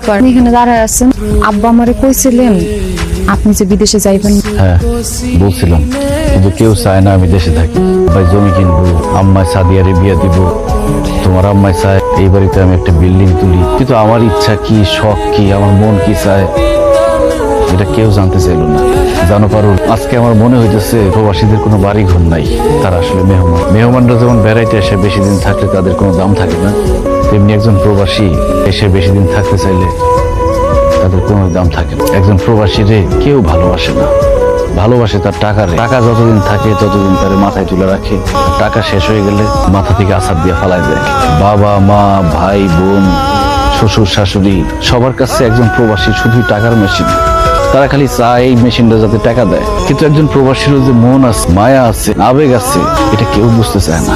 ব্যাপার এখানে দাঁড়ায় আছেন? আব্বা আমারে কইছিলেন আপনি যে বিদেশে যাইবেন। হ্যাঁ বলছিলাম, কিন্তু কেউ চায় না আমি দেশে থাকি। ভাই জমি কিনবো, আম্মায় সাদিয়ারে বিয়ে দিব, তোমার আম্মায় চায় এই বাড়িতে আমি একটা বিল্ডিং তুলি। কিন্তু আমার ইচ্ছা কি, শখ কি, আমার মন কি চায়, এটা কেউ জানতে চাইল না। জানো পারুল, আজকে আমার মনে হইতেছে প্রবাসীদের কোনো বাড়ি ঘর নাই, তারা আসলে মেহমান। মেহমানরা যেমন বেড়াইতে এসে বেশি দিন থাকলে তাদের কোনো দাম থাকে না, তেমনি একজন প্রবাসী এসে বেশি দিন থাকতে চাইলে তাদের কোনো দাম থাকে না। একজন প্রবাসীরে কেউ ভালোবাসে না, ভালোবাসে তার টাকারে। টাকা যতদিন থাকে ততদিন তার মাথায় তুলে রাখে, টাকা শেষ হয়ে গেলে মাথা থেকে আছাড় দিয়ে ফালাই দেয়। বাবা মা ভাই বোন শ্বশুর শাশুড়ি সবার কাছে একজন প্রবাসী শুধু টাকার মেশিন। তারা খালি চায় এই মেশিনটা যাতে টাকা দেয়, কিন্তু একজন প্রবাসীর যে মন আছে, মায়া আছে, আবেগ আছে, এটা কেউ বুঝতে চায় না।